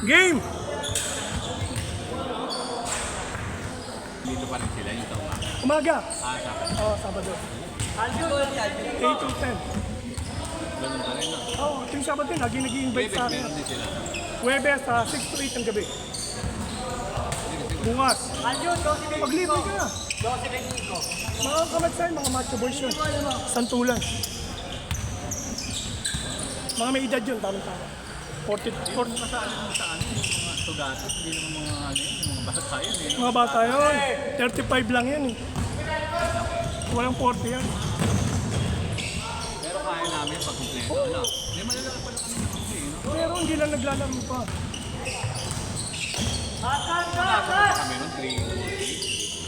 Game! Dito pa rin sila yung sa umaga. Umaga. Sabado. Oo, Sabado. 8 to 10. Ganun pa rin, no? Oo, yung Sabado din, lagi nag-i-invite Bebes, sa akin. meron din sila. Huwebes, 6 to 8 ng gabi. Bukas. Paglibre ka na. Mga kamatsay, mga macho boys yun. Santulan. Mga may edad yun, tamang-tama. 40. Sa ano, yung mga sugatot, hindi naman mga ano yun, yung mga bata yun eh. Mga bata yun. 35 lang yan eh. Walang 40 yan. Pero kaya namin pag kumpleto, ano? May malalaki pala kami na kumpleto. Pero hindi lang naglalaro pa. Kami nun, 3,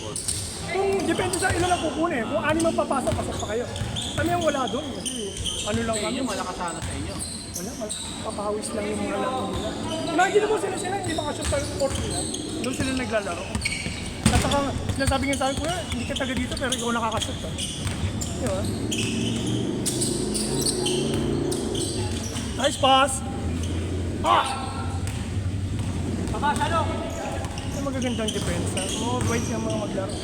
4, Kung depende sa ilan ang kukunin. Kung 6 ang papasok, pasok pa kayo. Kami ang wala doon. Kasi ano lang Sa kami. inyo, malakas sana sa inyo. Wala, papawis lang yung mga laro nila. Imagine mo sila, hindi makashoot sa court nila. Doon sila naglalaro. At saka, sinasabi nga sa akin, kuya, hindi ka taga dito pero ikaw nakakashoot. Di ba? Nice pass! Ah! Pakasalo! Ito magagandang depensa. More white yung mga maglaro.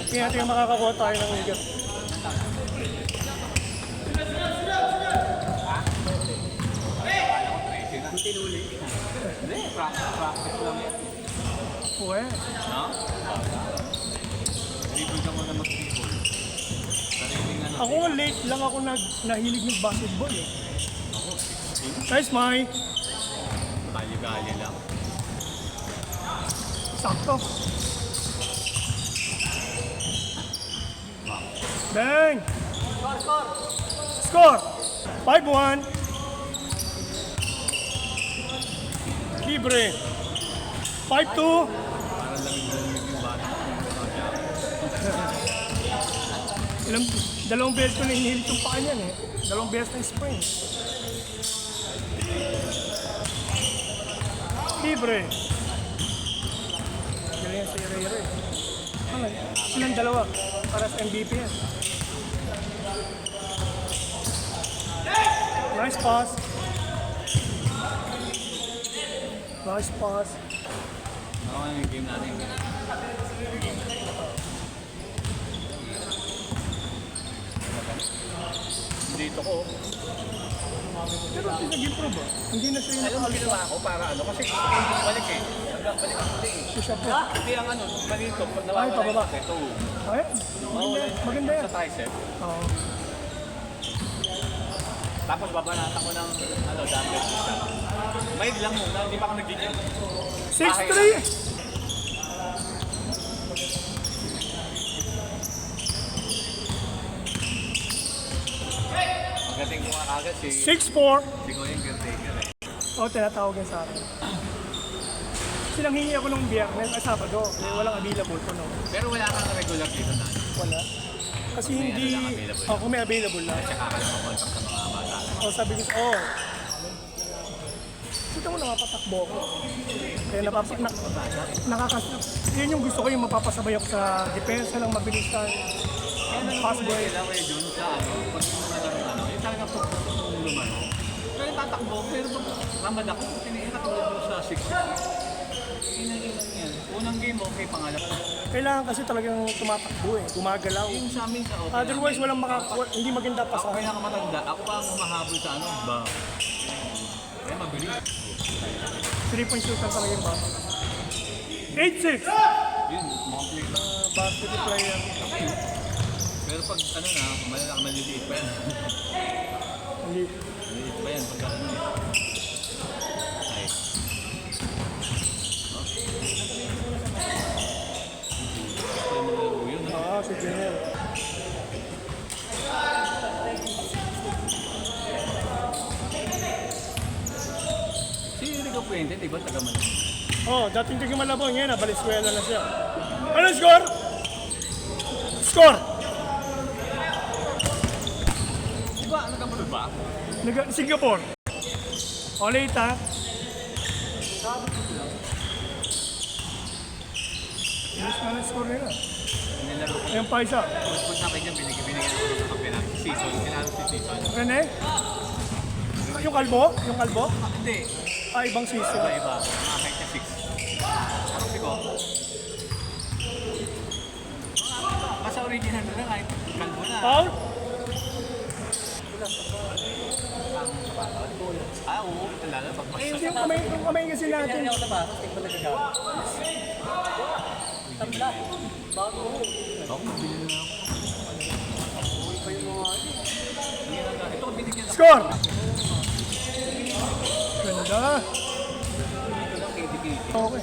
Kaya natin makakakuha tayo ng ligat. Hindi, practice lang yan. Uwe. No? Dribble ka muna mag-dribble. Sariling ano. Ako nga late lang ako nahilig ng basketball eh. Ako, 16. Nice, Mai. Gali-gali lang. Sakto. Bang! Score! 5-1. Libre. 5-2. Parang lamig-lamig yung bata. Dalawang beses ko na hinihilit yung paa niyan eh. Dalawang beses na sprain. Libre. Galing yan si Herrera eh. Ano, silang dalawa para sa MVP yan. Nice pass. Nice pass. Ako yung game natin. Dito ko. Pero nag-improve ah. Hindi na siya yung Alam mo ginawa ko para ano? Kasi hindi balik eh. Balik ako eh. siya po. Hindi ang ano, balito. Pag Ay, nawawala pababa. yung ito. Ay, maganda yan. Sa tricep. Oo. Tapos babanatan ko ng ano, dumbbell isa. Maid lang muna, hindi pa ako nag-gym. 6'3". Pagdating ko nga kagad si 6'4". si Kuya yung caretaker eh. Oo, tinatawag yan sa akin. Sinanghingi ako nung biyernes ay Sabado. Eh, walang available ko no. Pero wala kang regular dito na. Wala. Kasi May hindi... ano lang available. Kung may available na. Tsaka ka lang makontak sa mga bata. O sabi ko, kita mo napapatakbo ako. Kaya yun yung gusto ko yung mapapasabay ako sa depensa ng mabilisan. Kaya Pass nanonood boy. sila Kuya Jun sa ano, pag lumano ano, yung talagang lumano. Pero yung tatakbo, pero pag ramad ako, katulad mo sa 6. Inang-inang yan. Unang game okay, pangalawa. Kailangan kasi talagang tumatakbo eh, gumagalaw. Yung sa amin sa okay. Otherwise, hindi maganda pa Ako sa pinakamatanda, ako pa ang humahabol sa ano, ba? Kaya mabilis. 3-point shooter talaga yung bata. 8-6! Yun, complete lang. Varsity player. Pero pag ano na, malalaki maliliit pa yan. Hindi. Maliliit pa yan pagka ano eh. Ay. Ito yung mga laro yun. Oo, si Jenel. Si Rico Puente, di ba taga Manila? Oh, dating taga Malabon, ngayon Valenzuela na siya. Ano score? Score! Di ba? Ano ka ba? Singapore. O, late ha? Inis na ng score nila. Nilaro ko. Ayun pa isa. Put na kayo dyan, binigyan ako ng kape natin. season. Kailangan si season. Rene? Yung kalbo? Yung kalbo? Hindi. Ah, ibang season. Iba-iba. Mga height niya 6. Ano si Ko? Mas original na lang kahit kalbo na. Paul? Ah, oo. Lalo pag mas... Yung kamay kasi natin. Ako, mabili na ako. Ito, binigyan ako. Score! Ganda. Okay.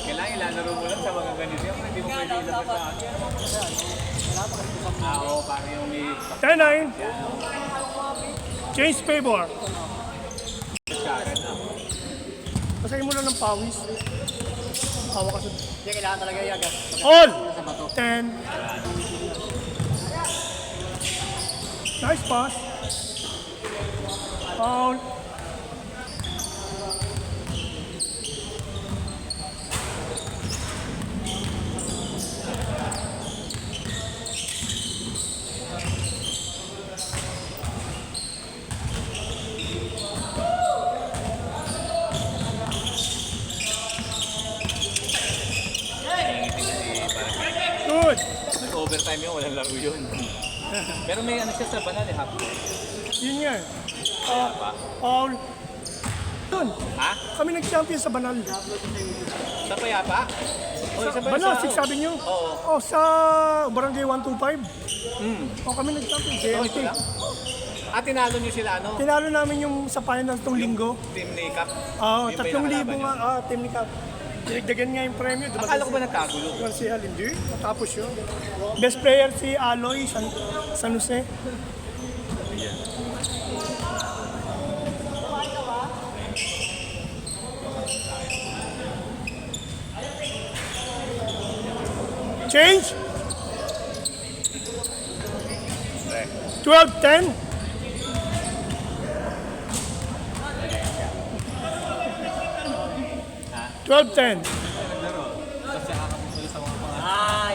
Kailangan ilalaro mo lang sa mga ganito. Siyempre, hindi mo pwede ilabas sa akin. Ah, oo, parang yung may... 10-9. Change favor. Kaagad na. Basahin mo lang ng pawis. Hawa ka sa... Hindi, kailangan talaga yung agad. All! Sa bato. 10. Nice pass. Foul. Good. Nag-overtime yun, walang laro yun. Pero may ano siya sa banal eh, half. Yun yan. Pa. Foul. Dun. Ha? Kami nag-champion sa Banal. Sa Payapa? O, isa ba Banal, sa... 6 sabi nyo? Oo. Oh, sa Barangay 125. Oh, kami nag-champion. So, ito JLT. lang? Tinalo nyo sila ano? Tinalo namin yung sa finals tong linggo. Team ni Cap? Oo, Yung ba yung 3,000 nakalaban nga. Team ni Cap. Dinagdagan nga yung premyo. Akala ko ba nagkagulo? Garcia, hindi. Natapos yun. Best player si Aloy San Jose. Change. 12-10. Ha? 12-10. Naglaro. Tapos nakakapunta sa mga pangalan. Ay!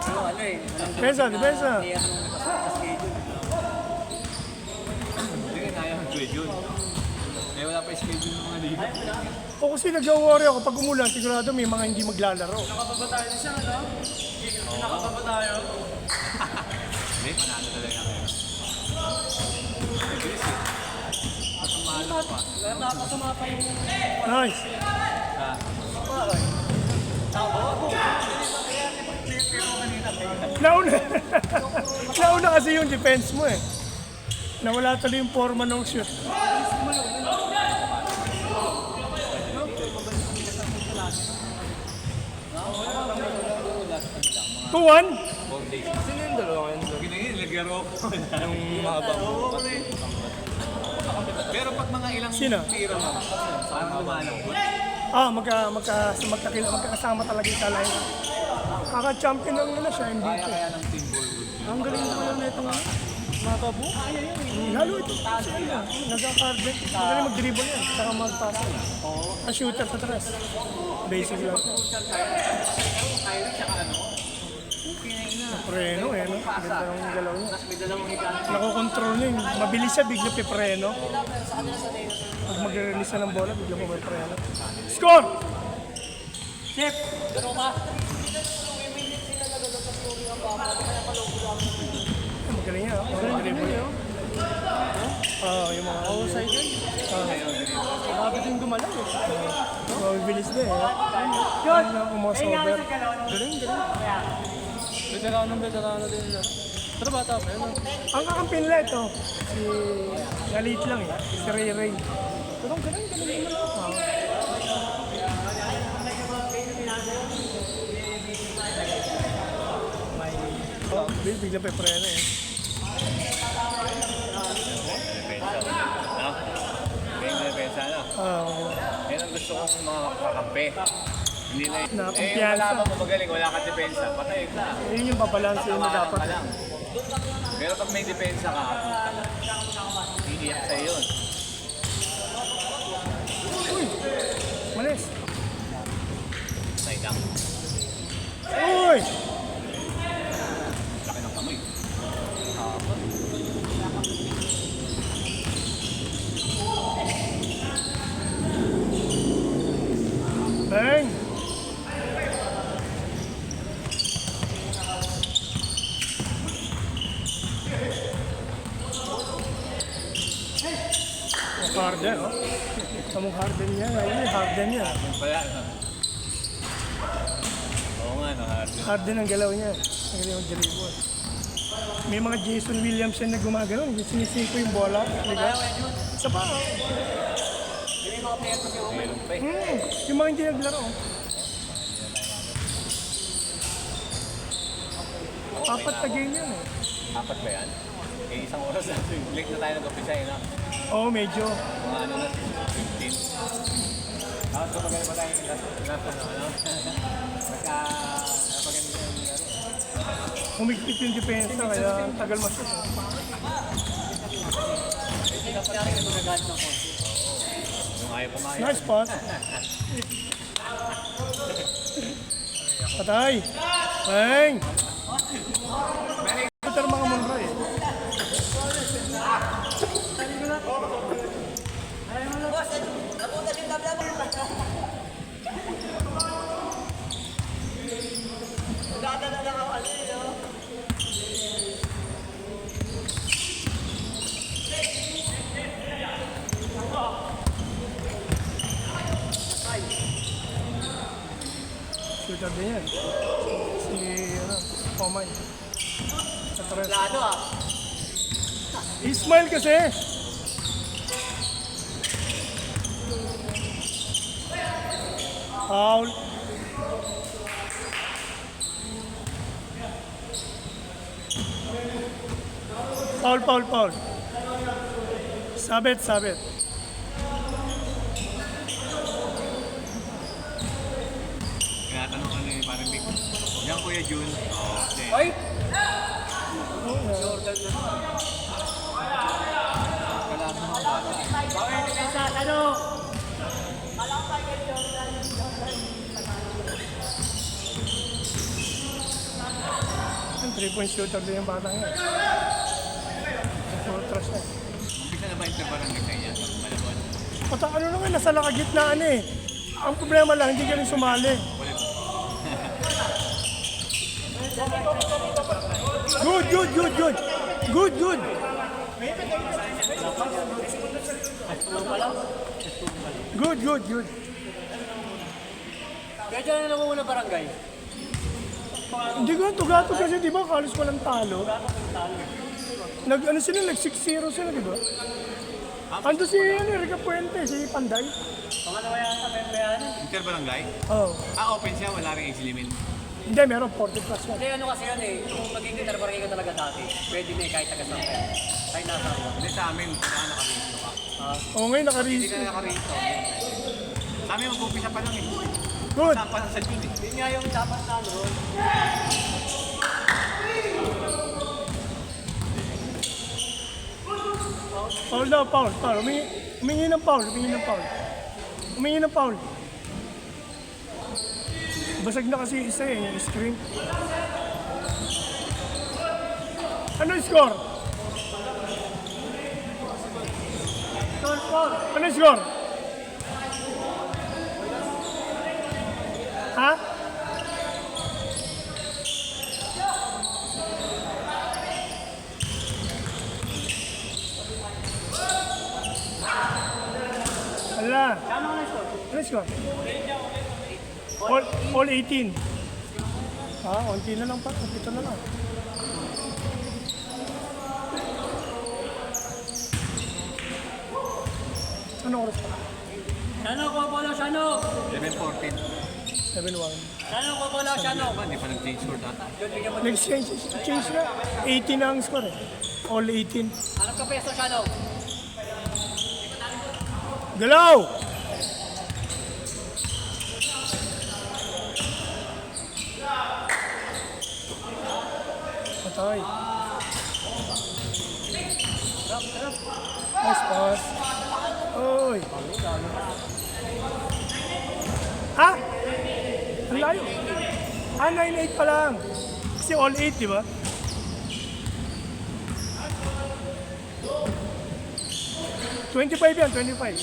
Ano eh. Depensa, depensa. Hindi yan sa schedule. Hindi rin ayaw mag-schedule. Eh, wala pa yung schedule ng mga liga. O kasi nag-worry ako pag umulan, sigurado may mga hindi maglalaro. Hindi, panalo talaga kayo. Nag-ilis eh. Mas umalo pa. Nice. Nauna. Nauna kasi yung defense mo eh. Nawala tuloy yung forma ng shoot. Two one. Sino yung dalawa yun? Ginagin, naglaro ko. Yung mahaba mo. Pero pag mga ilang Sino? tiro mo, parang lumalambot. Magkakasama talaga yung talay. Kaka-champion ng ano siya, hindi Kaya ko. kaya ng team ball. Ang galing naman na itong matabu. Lalo ito. Nagka-carbet. Magaling mag-dribble yan. Saka mag-pass. Ang shooter sa tres. Basic lang. Preno eh, no? Ganda ng galaw niya. Nakokontrol niya. Mabilis siya, bigla pipreno. Pag mag-release na ng bola, bigla mo may preno. Score! Chef! Gano'n ka? Magaling niya. Magaling dribble niya. Yung mga outside yun. Grabe din gumalaw eh. Mabilis na eh. Yun! Umasover. Galing. Veterano din nila. Pero bata pa yun. Ang kakampi nila ito, si Galit lang eh, si Ray Ray. Pero ang galing naman. Bigla pa preno eh. Depensa, no? Yan ang gusto kong mga kakampi. Hindi na yun. Nakumpiyansa. Wala ka magaling, wala ka depensa. Patay ka. Yun yung babalanse mo Tawanan dapat. ka lang. Pero pag may depensa ka, iiyak sa'yo yun. Malis. Patay lang. Uy! Laki ng kamay. Bang! Harden, oh. Kamong Harden niya. Ayun, Harden niya. Yung pala, no? Oo nga, no? Harden ang galaw niya. Ang galaw ng dribble. May mga Jason Williamson na gumagano. Sinisiko yung bola. Liga. Isa pa, oh. Yung mga player kasi okay. Meron pa eh. Yung mga hindi naglaro. Apat na game yan, eh. Apat ba yan? Eh, isang oras na. Late na tayo nag-umpisa eh, no? Oo, medyo. Mga ano na, 15. Tapos kapag ba tayo last ano? Napaganda yung laro. Humigpit yung depensa, kaya ang tagal masuk. Hindi na pala rin magagamit ng konti. Yung ayaw pumayag. Nice pass. Patay. Bang! Ito mga mura eh. Shooter din yan. Si, Omay. Sa tres. Lado ah. Ismail kasi. Foul. Foul. Sabit. Tinatanong ano eh, parang big. Diyan Kuya Jun. Oo, then. Ay! Kailangan mo mga bata. Bakit depensa? Ano? Ang 3-point shooter din yung batang yan. Puro trash na. Umpisa na ba yung barangay sa inyo? Malabon. Pata ano naman, nasa nakagitnaan eh. Ang problema lang, hindi ka rin sumali. Good. Good. Kaya dyan na namumuna barangay. Hindi ko tugato kasi di ba kalos walang talo. Ano sila, 6-0 sila di ba? Ando si Rica Puente, si Panday. Pangalawa yata, membrane. Interbarangay? Oh. Open siya, wala rin age limit. Hindi, meron 40 plus yan. Hindi, ano kasi yun eh. Kung maging barangay ka talaga dati, pwede na eh kahit taga-sampai. Kahit nasa ako. Hindi sa amin, kailangan nakarito ka. Oo ngayon, Hindi naka-reach. ka nakarito. Sa amin, mag-umpisa pa lang eh. Good. Saan pa lang sa June eh. Yun nga yung dapat na ano. Foul. Humingi ng foul. Basag na kasi isa eh, yung screen. Ano yung score? Ano yung score? Ha? Ala. Ano yung score? All 18. Unti na lang pa. Kapito na lang. Ano oras pa? Shano, kuha po lang, Shano! 11-14. 7-1. Shano, kuha po lang, Shano! Hindi pa nag-change score data. Yun, bigyan mo. Next change na. 18 na ang score eh. All 18. Hanap ka peso, Shano! Galaw! Patay. Nice pass. Oy. Ha? Ang layo. Ah, 9-8 pa lang. Kasi all 8, di ba? $25 yan, 25.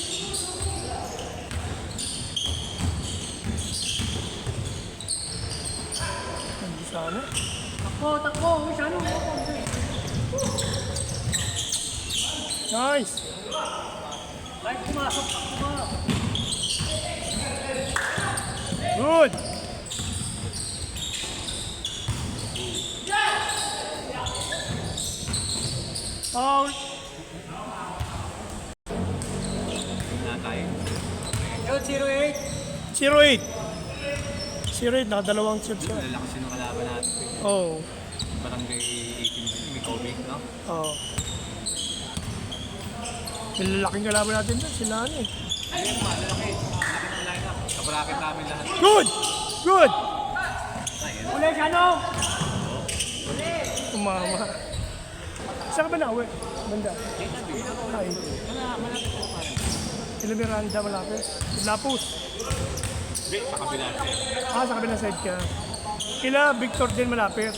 Hindi sana. Takbo! Uy, ano? Nice. Kahit pumasok, takbo ka. Good. Foul. Nakay. Yun, 0-8. 0-8. 0-8, nakadalawang chip siya. Lalakas yung kalaban natin. Oo. Barangay 18, may Kobe, no? Oo. Malalaking kalaban natin doon, sila ano eh. Ayun, malaki. Malaki ng lineup. Sa bracket namin lahat. Good! Good! Ayun. Uli, ano? Umama. Saan ka ba nauwi? Banda. Ay. Malapit ko pa rin. Sila Miranda malapit. Lapus. Hindi, sa kabila siya. Ah, sa kabilang side ka. Kila Victor din malapit.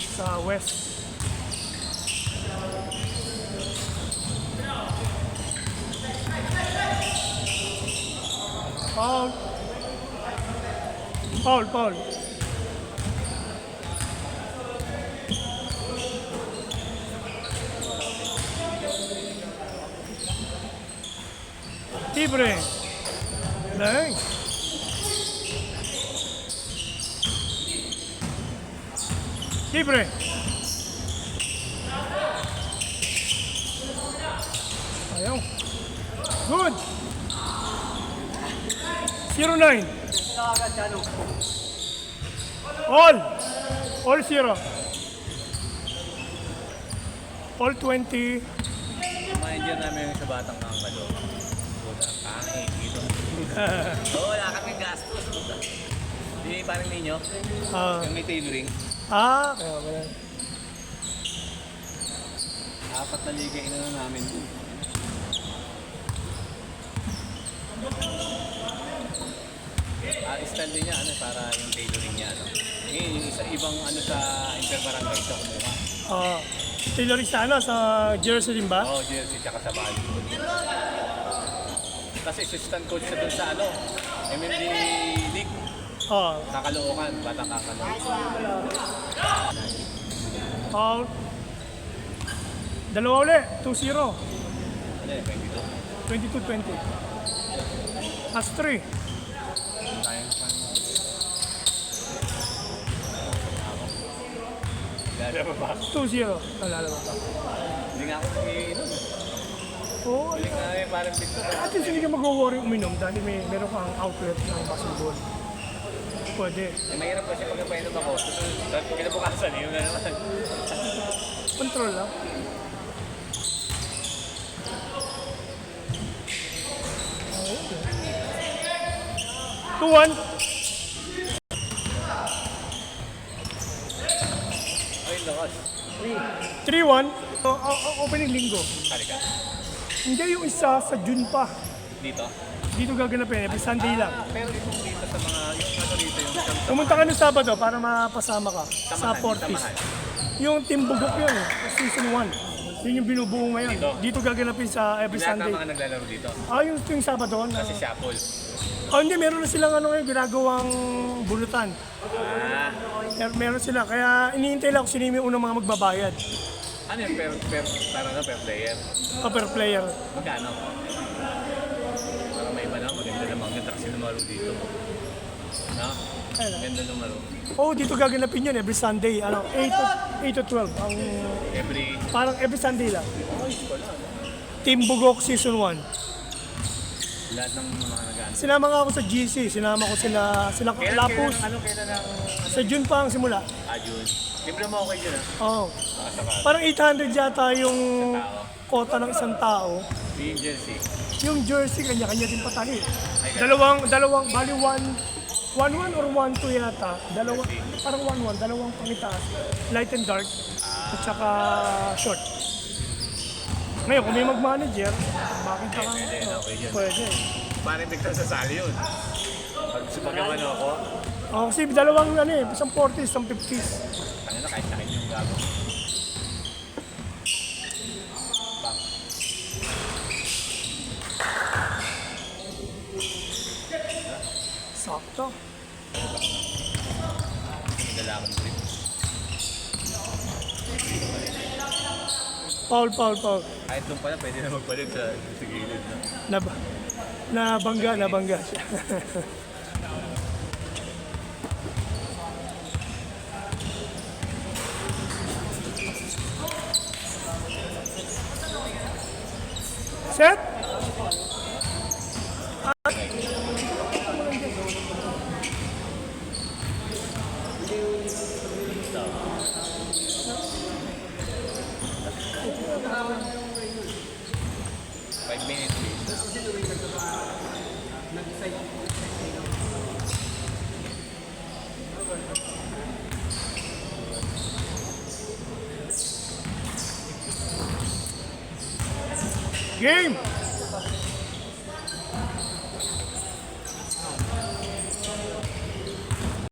Sa west. Foul. Foul, foul. Libre. Nice. Libre. Ayaw. Good. 0-9. Nakagad, ano? All. All 0. All 20. Kumain dyan namin yung sa batang kangkalo. Puta, pangit dito. Oo, wala kami gastos. Puta. Hindi, parang ninyo. Ah, Yung may tailoring. kaya wala. 4 na liga inano namin dun. Style din niya, ano, para yung tailoring niya, ano. Ngayon, yung isa ibang ano sa interbarangay sa kumuha. Ah, tailoring sa ano, sa jersey din ba? Oo, jersey, tsaka sa bali. Kasi assistant coach siya dun sa ano, MMD League. Ah, Sa Caloocan, Batang Caloocan. foul. Dalawa uli, 2-0. Ano yun, 22? 22-20. As 3. Tayo naman. Lalo ba? 2-0. Nalala mo pa. Hindi nga ako nag-iinom. Oo, Hindi nga eh, parang Victor. at least hindi ka mag-worry uminom dahil meron kang outlet ng basketball. Pwede. Eh, mahirap kasi pag napainom ako. Tapos kinabukasan, yun na naman. Control lang. Ayun. 2-1. Ay, lakas. 3-1. Opening linggo. Halika. Hindi yung isa sa June pa. Dito. Dito gaganapin. Every Sunday lang. Pero itong dito sa mga, yung ano dito, yung sa Pumunta ka ng Sabado para mapasama ka sa Samahan, Fortis. samahan. Yung Team Bugok yun eh. Season 1. Yun yung binubuo ngayon. Dito gaganapin sa every Lahat ng Sunday. mga naglalaro dito. Ah, yung Sabado. Kasi shuffle. Oh, hindi. Meron na silang ano ngayon, ginagawang bulutan. Ah. Meron sila. Kaya iniintay lang kung sino yung unang mga magbabayad. Ano yung per player? O per player. Magkano? Para may iba na, maganda naman. Ganda kasi lumaro dito. No? Ayun. Ganda lumaro. Oh, dito gaganapin yun every Sunday. Ano, 8 to 12. Ang, parang every Sunday lang. Team Bugok Season 1. Lahat ng mga nag-ano. Sinama nga ako sa GC. Sinama ko sila Lapus. Kailan ang Sa June pa ang simula. June? Libre mo okay dyan, Oo. Saka Parang 800 yata yung tao. kota ng isang tao. Yung jersey. Yung jersey, kanya-kanya din patahi. Dalawang, bali 1-1 or 1-2 yata. Parang 1-1, dalawang pangitaas. Light and dark. At saka short. Ngayon, kung may mag-manager, bakit ka Pwede, okay dyan. Pwede. Parang bigtan sa sali yun. Pag sumagaman ako, Oh, kasi dalawang ano eh, isang 40s, isang 50s. Kanina kahit sakit yung gago. Sakto. Nagalaman mo rin. Foul, foul, foul. Kahit doon pala, pwede na magpalit sa gilid. No? Nabangga siya. Set? Five minutes please. Game!